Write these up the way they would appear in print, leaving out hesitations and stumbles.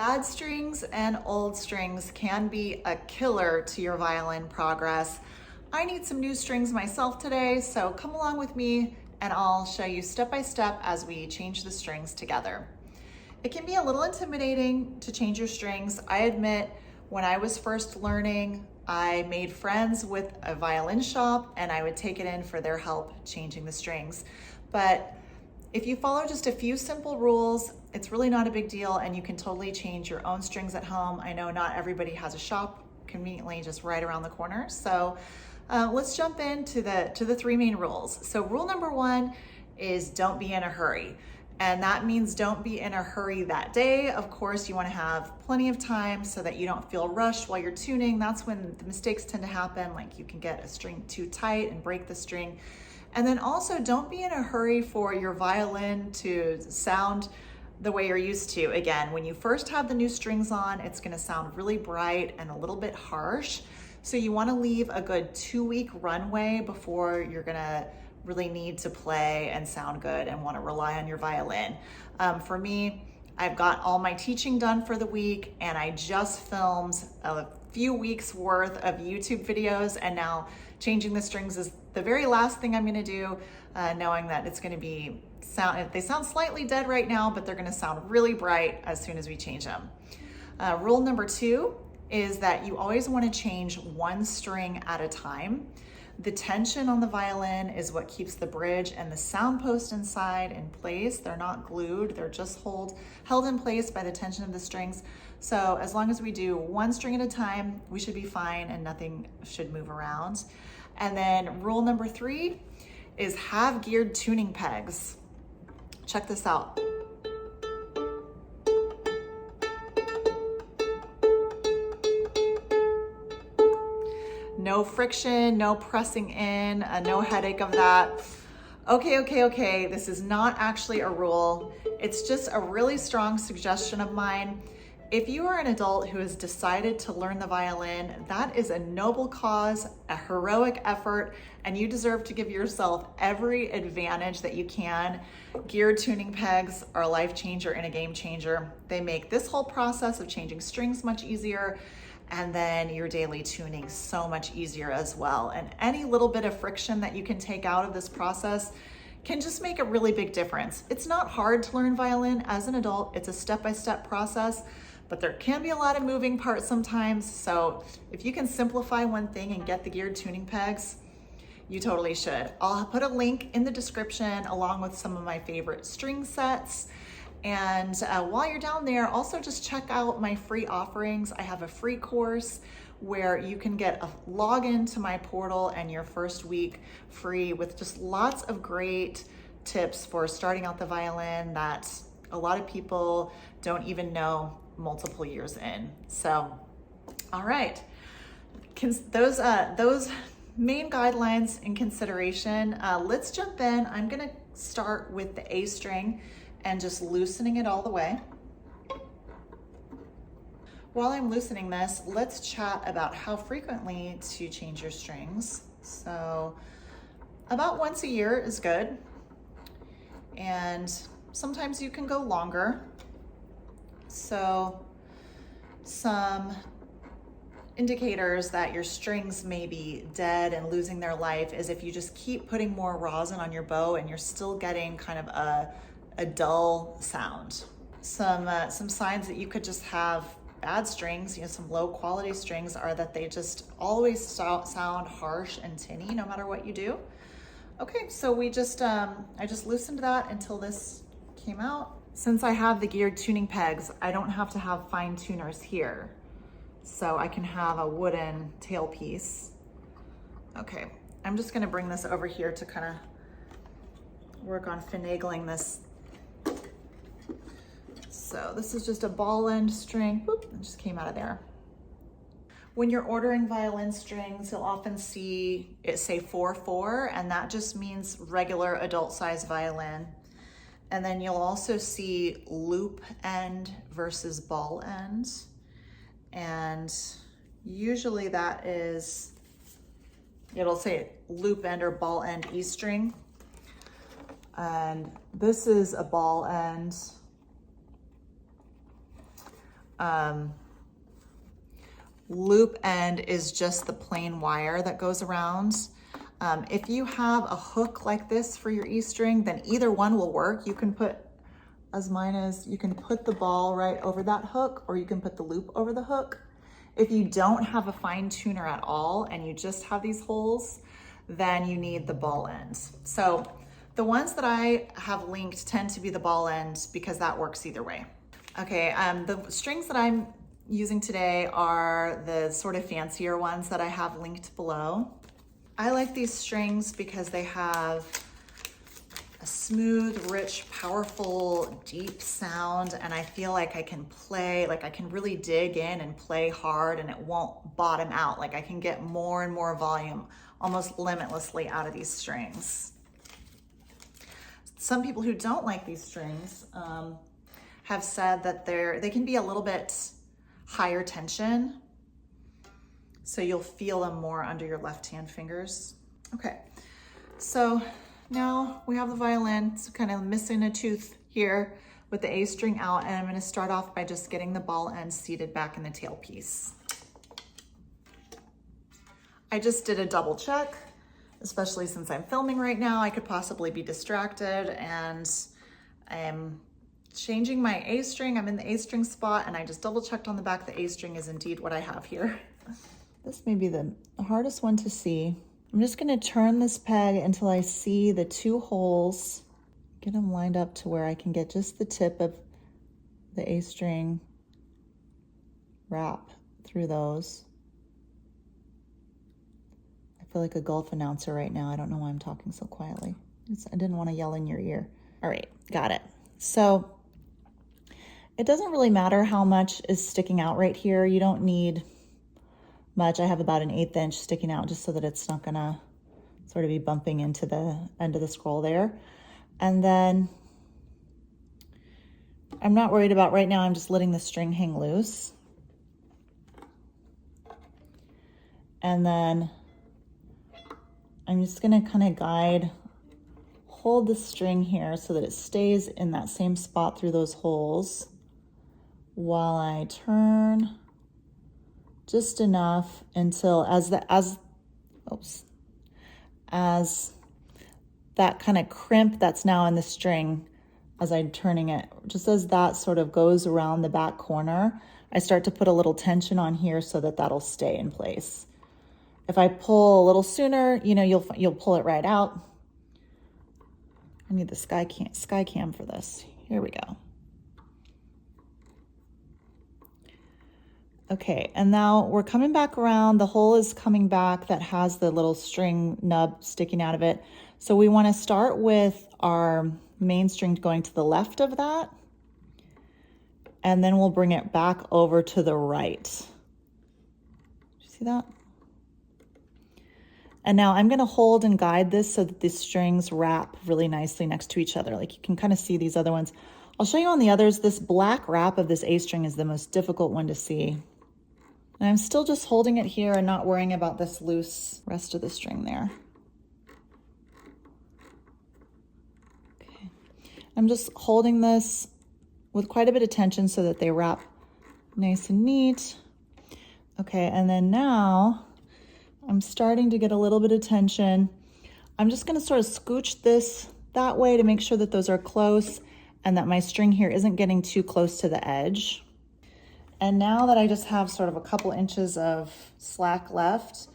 Bad strings and old strings can be a killer to your violin progress. I need some new strings myself today, so come along with me and I'll show you step by step as we change the strings together. It can be a little intimidating to change your strings. I admit, when I was first learning, I made friends with a violin shop and I would take it in for their help changing the strings. But if you follow just a few simple rules, it's really not a big deal and you can totally change your own strings at home. I know not everybody has a shop conveniently just right around the corner. So let's jump into the three main rules. So rule number one is don't be in a hurry. And that means don't be in a hurry that day. Of course, you want to have plenty of time so that you don't feel rushed while you're tuning. That's when the mistakes tend to happen, like you can get a string too tight and break the string. And then also don't be in a hurry for your violin to sound the way you're used to. Again, when you first have the new strings on, it's going to sound really bright and a little bit harsh. So you want to leave a good 2-week runway before you're going to really need to play and sound good and want to rely on your violin. For me, I've got all my teaching done for the week and I just filmed a few weeks worth of YouTube videos, and now changing the strings is the very last thing I'm going to do, knowing that it's going to be they sound slightly dead right now, but they're going to sound really bright as soon as we change them. Rule number two is that you always want to change one string at a time. The tension on the violin is what keeps the bridge and the sound post inside in place. They're not glued, they're just held in place by the tension of the strings. So as long as we do one string at a time, we should be fine and nothing should move around. And then rule number three is have geared tuning pegs. Check this out. No friction, no pressing in, no headache of that. Okay, this is not actually a rule. It's just a really strong suggestion of mine. If you are an adult who has decided to learn the violin, that is a noble cause, a heroic effort, and you deserve to give yourself every advantage that you can. Geared tuning pegs are a life changer and a game changer. They make this whole process of changing strings much easier, and then your daily tuning so much easier as well. And any little bit of friction that you can take out of this process can just make a really big difference. It's not hard to learn violin as an adult. It's a step-by-step process, but there can be a lot of moving parts sometimes. So if you can simplify one thing and get the geared tuning pegs, you totally should. I'll put a link in the description along with some of my favorite string sets. And while you're down there, also just check out my free offerings. I have a free course where you can get a login to my portal and your first week free with just lots of great tips for starting out the violin that a lot of people don't even know multiple years in. So, all right, those main guidelines in consideration, let's jump in. I'm gonna start with the A string and just loosening it all the way. While I'm loosening this, let's chat about how frequently to change your strings. So about once a year is good. And sometimes you can go longer. So some indicators that your strings may be dead and losing their life is if you just keep putting more rosin on your bow and you're still getting kind of a dull sound. Some signs that you could just have bad strings, some low quality strings, are that they just always sound harsh and tinny no matter what you do. Okay, so I just loosened that until this came out. Since I have the geared tuning pegs, I don't have to have fine tuners here. So I can have a wooden tailpiece. Okay, I'm just gonna bring this over here to kind of work on finagling this. So this is just a ball end string. Whoop, it just came out of there. When you're ordering violin strings, you'll often see it say 4/4, and that just means regular adult size violin. And then you'll also see loop end versus ball end. And usually that is, it'll say loop end or ball end E string. And this is a ball end. loop end is just the plain wire that goes around. If you have a hook like this for your E string, then either one will work. You can put, as mine is, you can put the ball right over that hook, or you can put the loop over the hook. If you don't have a fine tuner at all and you just have these holes, then you need the ball end. So the ones that I have linked tend to be the ball end because that works either way. Okay, the strings that I'm using today are the sort of fancier ones that I have linked below. I like these strings because they have a smooth, rich, powerful, deep sound, and I feel like I can play, like I can really dig in and play hard and it won't bottom out. Like I can get more and more volume almost limitlessly out of these strings. Some people who don't like these strings have said that they can be a little bit higher tension, so you'll feel them more under your left hand fingers. Okay, so now we have the violin. It's kind of missing a tooth here with the A string out, and I'm going to start off by just getting the ball end seated back in the tailpiece. I just did a double check, especially since I'm filming right now. I could possibly be distracted, and I'm changing my A string. I'm in the A string spot, and I just double checked on the back. The A string is indeed what I have here. This may be the hardest one to see. I'm just gonna turn this peg until I see the two holes, get them lined up to where I can get just the tip of the A string wrap through those. I feel like a golf announcer right now. I don't know why I'm talking so quietly. I didn't want to yell in your ear. All right, got it. So it doesn't really matter how much is sticking out right here. You don't need much. I have about an 1/8 inch sticking out just so that it's not gonna sort of be bumping into the end of the scroll there. And then I'm not worried about right now. I'm just letting the string hang loose. And then I'm just gonna kind of hold the string here so that it stays in that same spot through those holes while I turn just enough until as that kind of crimp that's now in the string, as I'm turning it, just as that sort of goes around the back corner, I start to put a little tension on here so that that'll stay in place. If I pull a little sooner, you know, you'll pull it right out. I need the sky cam for this. Here we go. Okay, and now we're coming back around. The hole is coming back that has the little string nub sticking out of it. So we want to start with our main string going to the left of that, and then we'll bring it back over to the right. You see that? And now I'm going to hold and guide this so that the strings wrap really nicely next to each other. Like you can kind of see these other ones. I'll show you on the others. This black wrap of this A string is the most difficult one to see. And I'm still just holding it here and not worrying about this loose rest of the string there. Okay. I'm just holding this with quite a bit of tension so that they wrap nice and neat. Okay, and then now I'm starting to get a little bit of tension. I'm just gonna sort of scooch this that way to make sure that those are close and that my string here isn't getting too close to the edge. And now that I just have sort of a couple inches of slack left,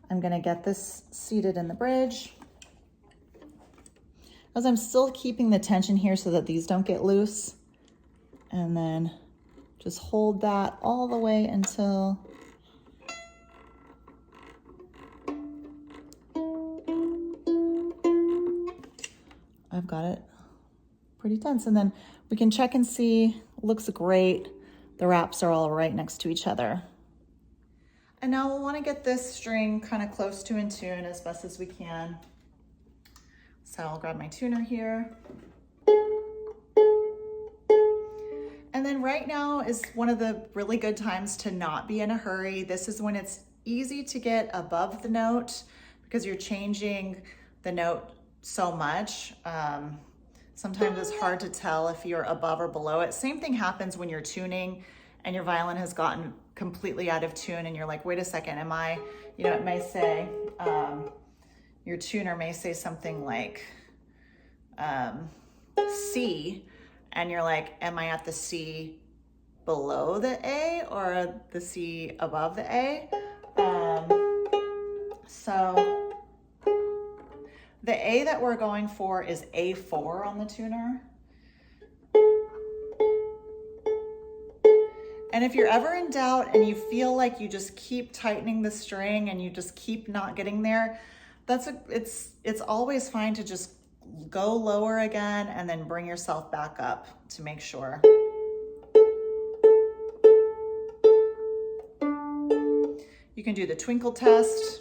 I'm gonna get this seated in the bridge. As I'm still keeping the tension here so that these don't get loose. And then just hold that all the way until I've got it pretty tense. And then we can check and see, looks great. The wraps are all right next to each other. And now we'll want to get this string kind of close to in tune as best as we can. So I'll grab my tuner here. And then right now is one of the really good times to not be in a hurry. This is when it's easy to get above the note because you're changing the note so much. Sometimes it's hard to tell if you're above or below it. Same thing happens when you're tuning and your violin has gotten completely out of tune and you're like, wait a second, am I, you know, it may say, your tuner may say something like C, and you're like, am I at the C below the A or the C above the A? So the A that we're going for is A4 on the tuner. And if you're ever in doubt and you feel like you just keep tightening the string and you just keep not getting there, it's always fine to just go lower again and then bring yourself back up to make sure. You can do the twinkle test.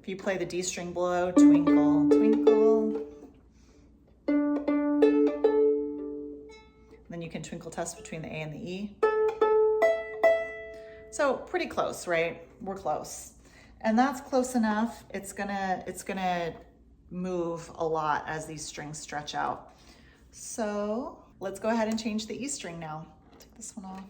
If you play the D string below, twinkle, twinkle. Then you can twinkle test between the A and the E. So pretty close, right? We're close. And that's close enough. It's gonna move a lot as these strings stretch out. So let's go ahead and change the E string now. Take this one off.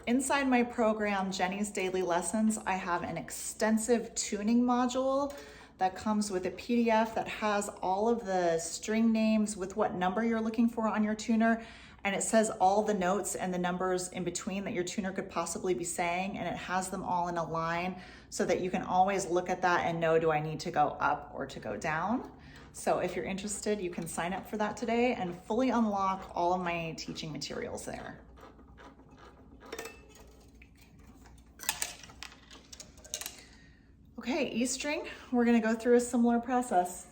Inside my program, Jenny's Daily Lessons, I have an extensive tuning module that comes with a PDF that has all of the string names with what number you're looking for on your tuner. And it says all the notes and the numbers in between that your tuner could possibly be saying, and it has them all in a line so that you can always look at that and know, do I need to go up or to go down? So if you're interested, you can sign up for that today and fully unlock all of my teaching materials there. Okay, E string, we're gonna go through a similar process.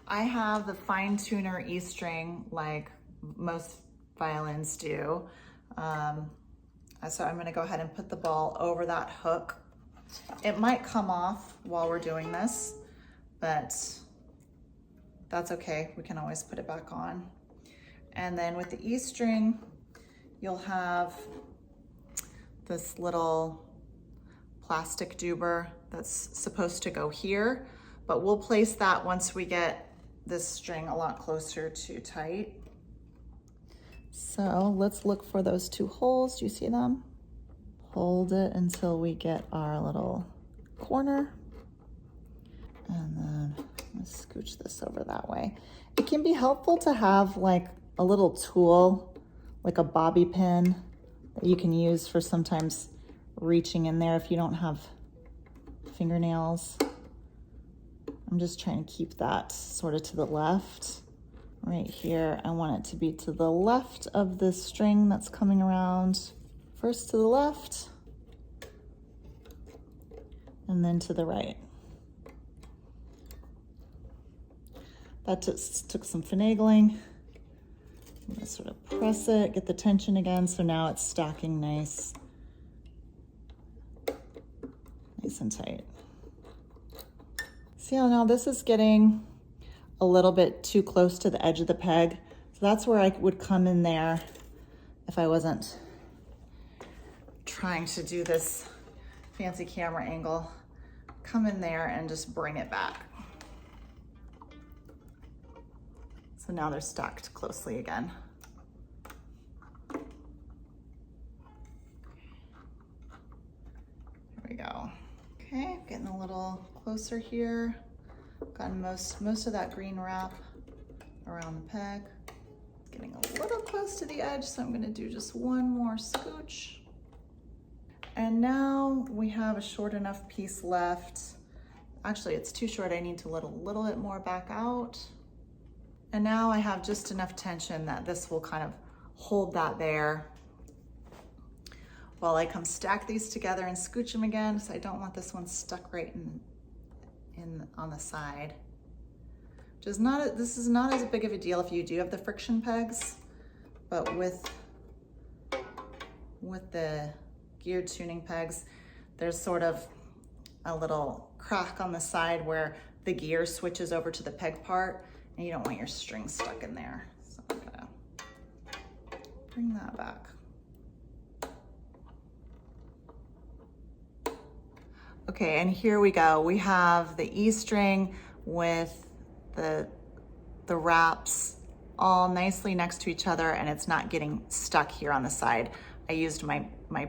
I have the fine tuner E string like most violins do. So I'm gonna go ahead and put the ball over that hook. It might come off while we're doing this, but that's okay. We can always put it back on. And then with the E string, you'll have this little plastic duber that's supposed to go here, but we'll place that once we get this string a lot closer to tight. So let's look for those two holes. Do you see them? Hold it until we get our little corner. And then let's scooch this over that way. It can be helpful to have like a little tool, like a bobby pin that you can use for sometimes reaching in there if you don't have fingernails. I'm just trying to keep that sort of to the left. Right here, I want it to be to the left of the string that's coming around. First to the left, and then to the right. That just took some finagling. I'm gonna sort of press it, get the tension again, so now it's stacking nice and tight. See how now this is getting a little bit too close to the edge of the peg. So that's where I would come in there if I wasn't trying to do this fancy camera angle. Come in there and just bring it back. So now they're stacked closely again. There we go. Okay, getting a little closer here. Gotten most of that green wrap around the peg. Getting a little close to the edge, so I'm gonna do just one more scooch. And now we have a short enough piece left. Actually, it's too short. I need to let a little bit more back out. And now I have just enough tension that this will kind of hold that there while I come stack these together and scooch them again, so I don't want this one stuck right in on the side. This is not as big of a deal if you do have the friction pegs, but with the geared tuning pegs, there's sort of a little crack on the side where the gear switches over to the peg part, and you don't want your string stuck in there. So I'm gonna bring that back. Okay, and here we go. We have the E string with the wraps all nicely next to each other, and it's not getting stuck here on the side. I used my my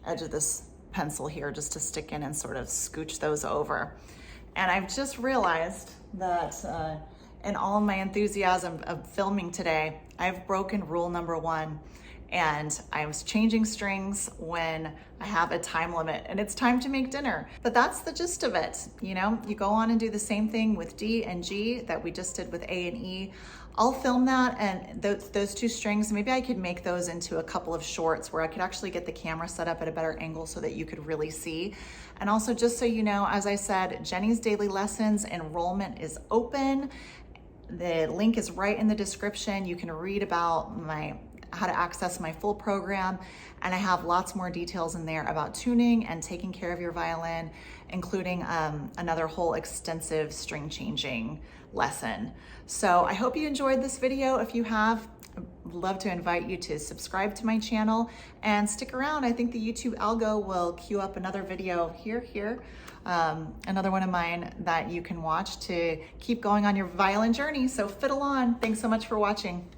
edge of this pencil here just to stick in and sort of scooch those over. And I've just realized that in all of my enthusiasm of filming today, I've broken rule number 1. And I was changing strings when I have a time limit and it's time to make dinner. But that's the gist of it. You know, you go on and do the same thing with D and G that we just did with A and E. I'll film that, and those 2 strings, maybe I could make those into a couple of shorts where I could actually get the camera set up at a better angle so that you could really see. And also, just so you know, as I said, Jenny's Daily Lessons enrollment is open. The link is right in the description. You can read about how to access my full program, and I have lots more details in there about tuning and taking care of your violin, including another whole extensive string changing lesson. So I hope you enjoyed this video. If you have, I'd love to invite you to subscribe to my channel and stick around. I think the YouTube algo will queue up another video here, another one of mine that you can watch to keep going on your violin journey. So fiddle on. Thanks so much for watching.